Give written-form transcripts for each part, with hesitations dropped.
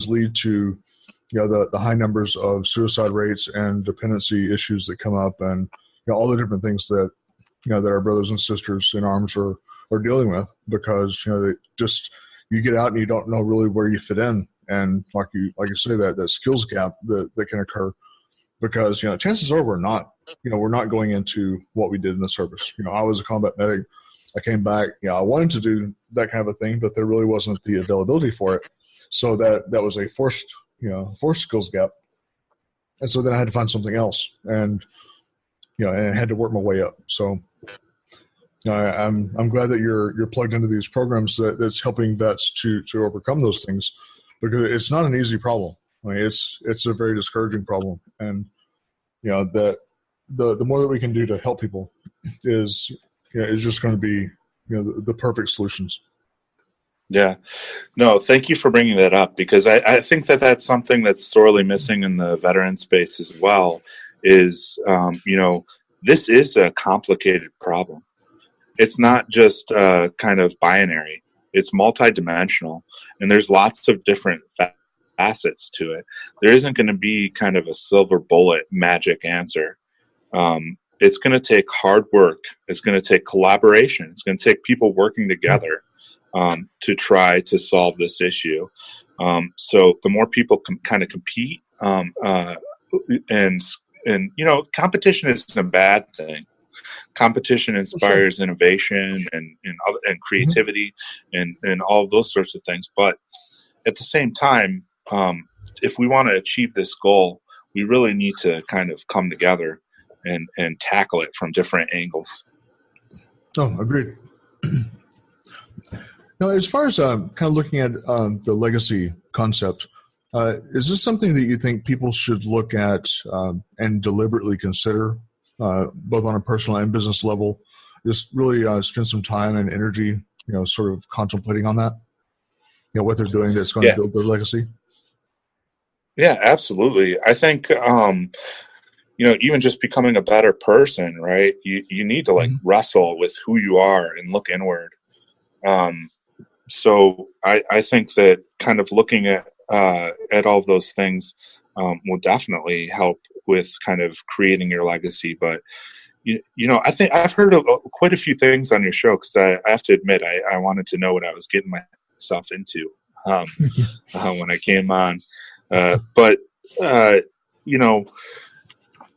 lead to, the high numbers of suicide rates and dependency issues that come up, and all the different things that that our brothers and sisters in arms are dealing with, because they just, you get out and you don't know really where you fit in, and like you say, that skills gap that can occur, because chances are we're not going into what we did in the service. I was a combat medic. I came back. I wanted to do that kind of a thing, but there really wasn't the availability for it. So that was a forced skills gap. And so then I had to find something else, and and I had to work my way up. So I'm glad that you're plugged into these programs that's helping vets to overcome those things, because it's not an easy problem. I mean, it's a very discouraging problem, and that the more that we can do to help people is just going to be the perfect solutions. Yeah. No, thank you for bringing that up, because I think that's something that's sorely missing in the veteran space as well, is, this is a complicated problem. It's not just kind of binary. It's multidimensional, and there's lots of different facets to it. There isn't going to be kind of a silver bullet magic answer. It's going to take hard work. It's going to take collaboration. It's going to take people working together to try to solve this issue. So the more people kind of compete, and competition isn't a bad thing. Competition inspires innovation and creativity and all of those sorts of things. But at the same time, if we want to achieve this goal, we really need to kind of come together and tackle it from different angles. Oh, agreed. Now, as far as kind of looking at the legacy concept, is this something that you think people should look at and deliberately consider, both on a personal and business level? Just really spend some time and energy, sort of contemplating on that, what they're doing that's going to build their legacy? Yeah, absolutely. I think, even just becoming a better person, right? You need to wrestle with who you are and look inward. So I think that kind of looking at all those things will definitely help with kind of creating your legacy. But I think I've heard quite a few things on your show, because I have to admit I wanted to know what I was getting myself into when I came on. But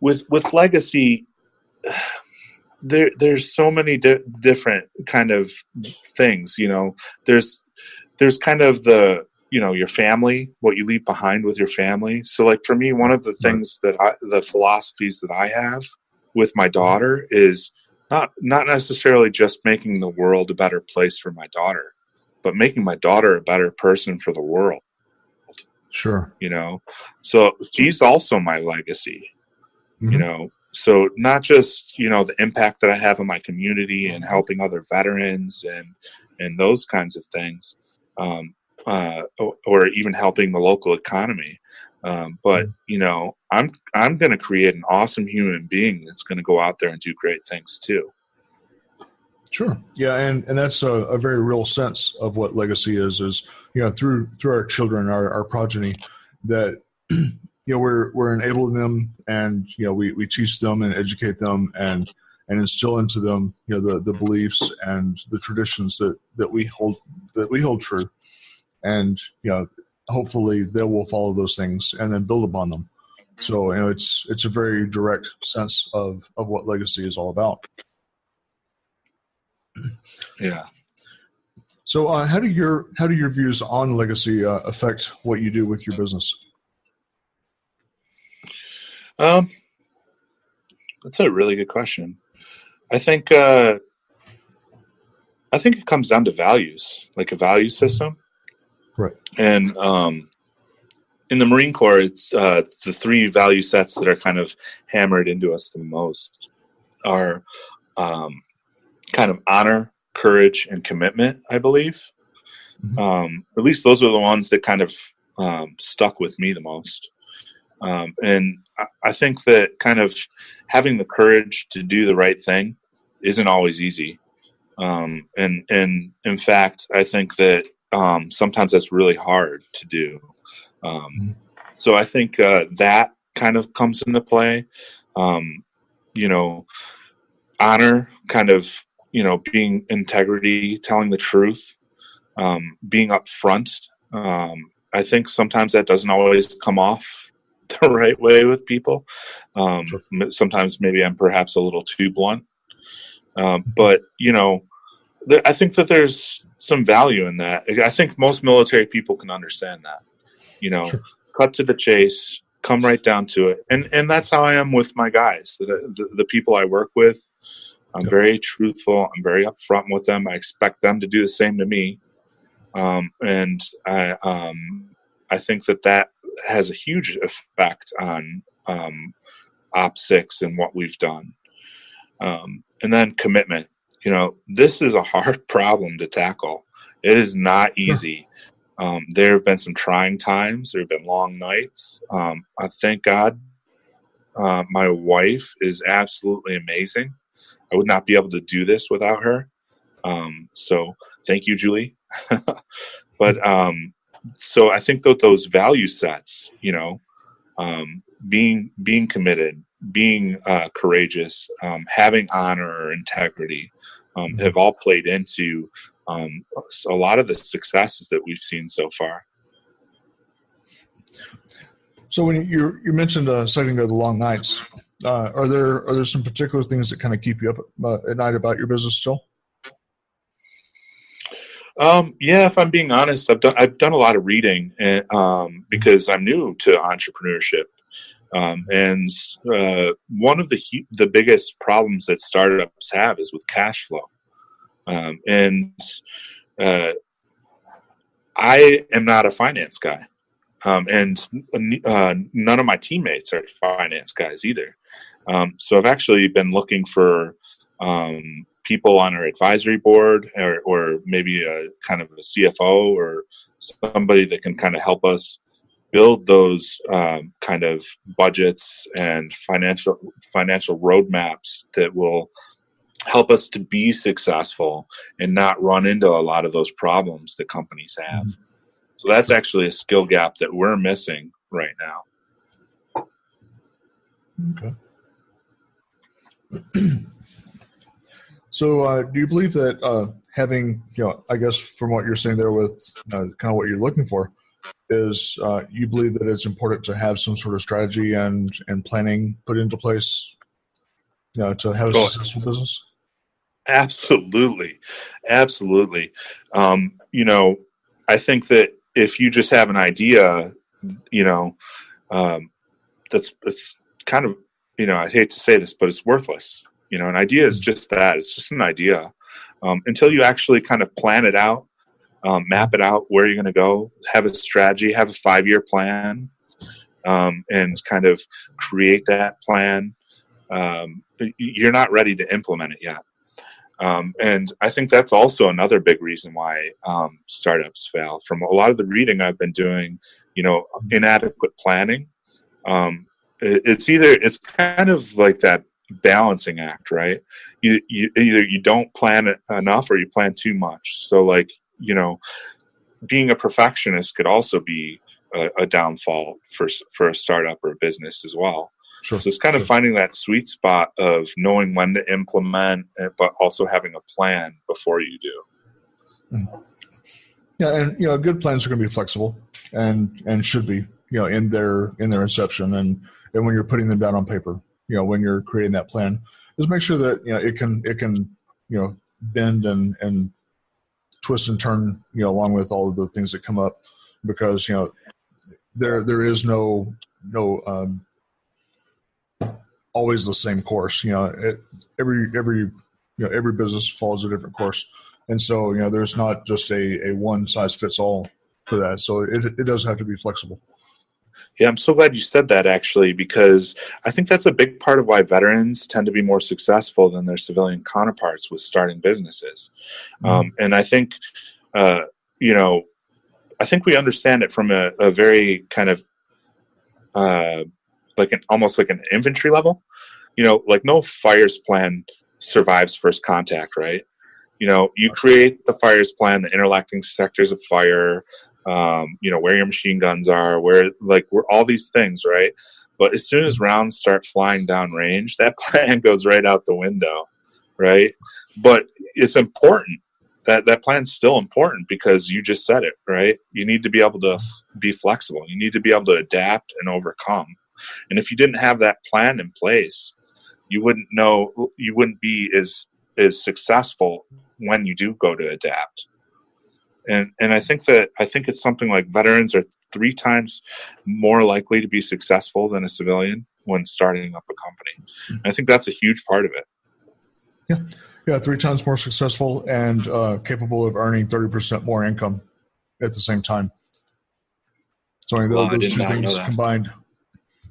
with legacy, there's so many different kind of things. There's kind of the your family, what you leave behind with your family. So like for me, one of the things the philosophies that I have with my daughter is not necessarily just making the world a better place for my daughter, but making my daughter a better person for the world. Sure. So she's also my legacy. So not just the impact that I have in my community and helping other veterans and those kinds of things, or even helping the local economy, but I'm going to create an awesome human being that's going to go out there and do great things too. Sure. Yeah, and that's a very real sense of what legacy is through our children, our progeny, that we're enabling them, and we teach them and educate them and instill into them the beliefs and the traditions that we hold true, and hopefully they will follow those things and then build upon them. So it's a very direct sense of what legacy is all about. Yeah. So how do your views on legacy affect what you do with your business? That's a really good question. I think it comes down to values, like a value system. Right. And in the Marine Corps, it's the three value sets that are kind of hammered into us the most are kind of honor, courage, and commitment, I believe. At least those are the ones that kind of stuck with me the most. And I think that kind of having the courage to do the right thing isn't always easy. And in fact, I think that sometimes that's really hard to do. So I think that kind of comes into play. Honor, kind of, being integrity, telling the truth, being upfront. I think sometimes that doesn't always come off the right way with people. Sure. Sometimes maybe I'm perhaps a little too blunt. But, I think that there's some value in that. I think most military people can understand that, Sure. cut to the chase, come right down to it. And that's how I am with my guys, the people I work with. I'm very truthful. I'm very upfront with them. I expect them to do the same to me. And I think that has a huge effect on OpSiix and what we've done. And then commitment. This is a hard problem to tackle. It is not easy. There have been some trying times. There have been long nights. I thank God my wife is absolutely amazing. I would not be able to do this without her. So thank you, Julie. But so I think that those value sets, being committed, being courageous, having honor or integrity, have all played into a lot of the successes that we've seen so far. So when you mentioned a second ago the long nights, are there some particular things that kind of keep you up at night about your business still? Yeah, if I'm being honest, I've done a lot of reading, because I'm new to entrepreneurship. And one of the biggest problems that startups have is with cash flow. And I am not a finance guy. And none of my teammates are finance guys either. So I've actually been looking for people on our advisory board, or maybe a kind of a CFO or somebody that can kind of help us build those kind of budgets and financial roadmaps that will help us to be successful and not run into a lot of those problems that companies have. So that's actually a skill gap that we're missing right now. Okay. So do you believe that having, I guess from what you're saying there with kind of what you're looking for, is you believe that it's important to have some sort of strategy and planning put into place, to have a successful business? Absolutely. Absolutely. I think that if you just have an idea, that's kind of, I hate to say this, but it's worthless. An idea is just that. It's just an idea. Until you actually kind of plan it out, map it out where you're going to go, have a strategy, have a 5-year plan, and kind of create that plan. You're not ready to implement it yet. And I think that's also another big reason why startups fail. From a lot of the reading I've been doing, inadequate planning. It's kind of like that balancing act, right? You either you don't plan enough or you plan too much. So being a perfectionist could also be a downfall for a startup or a business as well. Sure. So it's kind of finding that sweet spot of knowing when to implement, but also having a plan before you do. Yeah, and good plans are going to be flexible and should be in their inception, and when you're putting them down on paper, when you're creating that plan, just make sure that it can bend and twist and turn along with all of the things that come up, because there is no always the same course. Every business follows a different course, and so there's not just a one size fits all for that. So it does have to be flexible. Yeah, I'm so glad you said that, actually, because I think that's a big part of why veterans tend to be more successful than their civilian counterparts with starting businesses. And I think, I think we understand it from a very kind of almost like an infantry level. No fires plan survives first contact, right? You create the fires plan, the interlocking sectors of fire, where your machine guns are, where all these things, right? But as soon as rounds start flying down range, that plan goes right out the window, right? But it's important. That plan's still important because you just said it, right? You need to be able to be flexible. You need to be able to adapt and overcome. And if you didn't have that plan in place, you wouldn't be as successful when you do go to adapt. And I think it's something like veterans are 3 times more likely to be successful than a civilian when starting up a company. And I think that's a huge part of it. Yeah, 3 times more successful and capable of earning 30% more income at the same time. So I mean, those 2 things combined.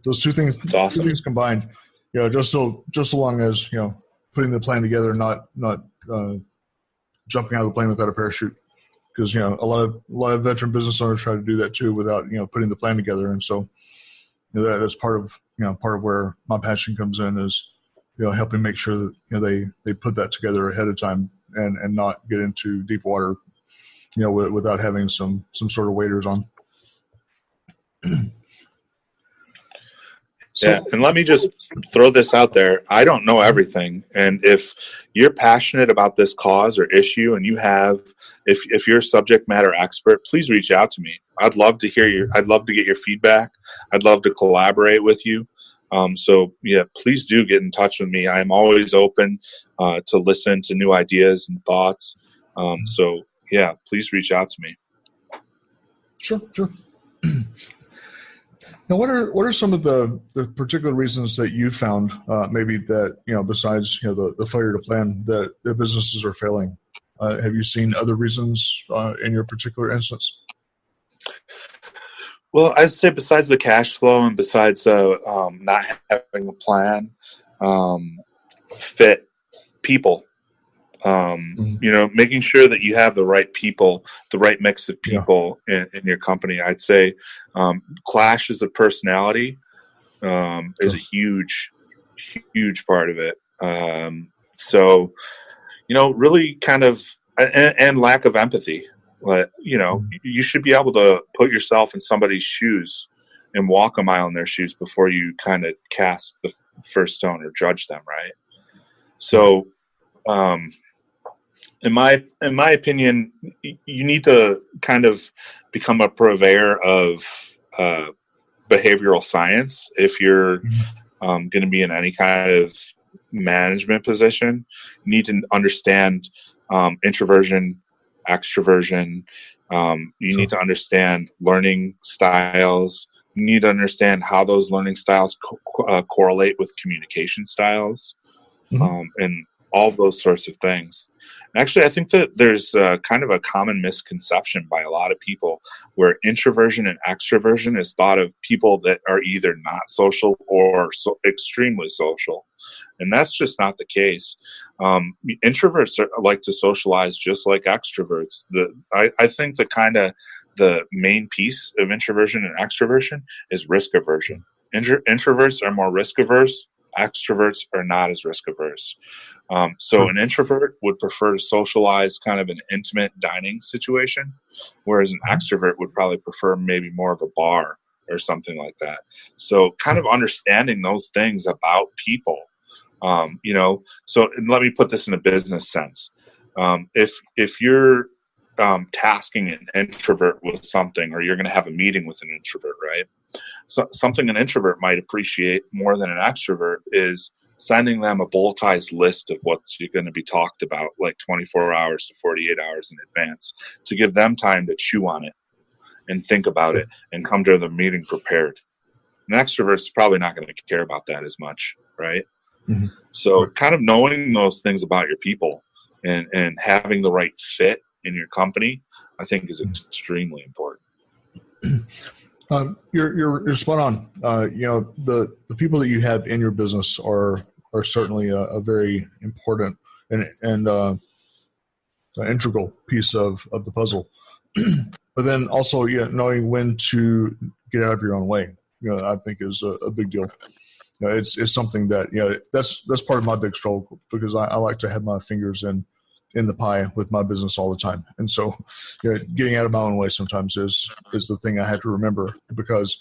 Those 2 things. That's awesome. 2 things combined. Just so long as putting the plan together, not jumping out of the plane without a parachute. Because a lot of veteran business owners try to do that too without putting the plan together, and so that's part of where my passion comes in is helping make sure that they put that together ahead of time and not get into deep water without having some sort of waders on. Yeah, and let me just throw this out there. I don't know everything, and if you're passionate about this cause or issue, and if you're a subject matter expert, please reach out to me. I'd love to hear I'd love to get your feedback. I'd love to collaborate with you. So yeah, please do get in touch with me. I'm always open to listen to new ideas and thoughts. So yeah, please reach out to me. Sure. Now, what are some of the particular reasons that you found maybe that besides the failure to plan that the businesses are failing? Have you seen other reasons in your particular instance? Well, I'd say besides the cash flow and besides not having a plan, fit people. Making sure that you have the right people, the right mix of people in your company. I'd say clashes of personality is a huge part of it. So, really kind of, and lack of empathy. You should be able to put yourself in somebody's shoes and walk a mile in their shoes before you kind of cast the first stone or judge them, right? So, in my opinion, you need to kind of become a purveyor of behavioral science if you're going to be in any kind of management position. You need to understand introversion, extroversion. You need to understand learning styles. You need to understand how those learning styles correlate with communication styles, and all those sorts of things. Actually, I think that there's kind of a common misconception by a lot of people where introversion and extroversion is thought of people that are either not social or extremely social. And that's just not the case. Introverts like to socialize just like extroverts. I think the main piece of introversion and extroversion is risk aversion. Introverts are more risk averse. Extroverts are not as risk averse. So an introvert would prefer to socialize kind of an intimate dining situation, whereas an extrovert would probably prefer maybe more of a bar or something like that. So kind of understanding those things about people, so let me put this in a business sense. If you're tasking an introvert with something, or you're going to have a meeting with an introvert, right? So something an introvert might appreciate more than an extrovert is sending them a bulletized list of what's going to be talked about, like 24 hours to 48 hours in advance, to give them time to chew on it and think about it and come to the meeting prepared. An extrovert's probably not going to care about that as much, right? Mm-hmm. So kind of knowing those things about your people and having the right fit in your company, I think is extremely important. You're spot on. The people that you have in your business are certainly a very important and integral piece of the puzzle. But then also, knowing when to get out of your own way, I think is a big deal. It's something that that's part of my big struggle, because I like to have my fingers in in the pie with my business all the time. And so getting out of my own way sometimes is the thing I have to remember, because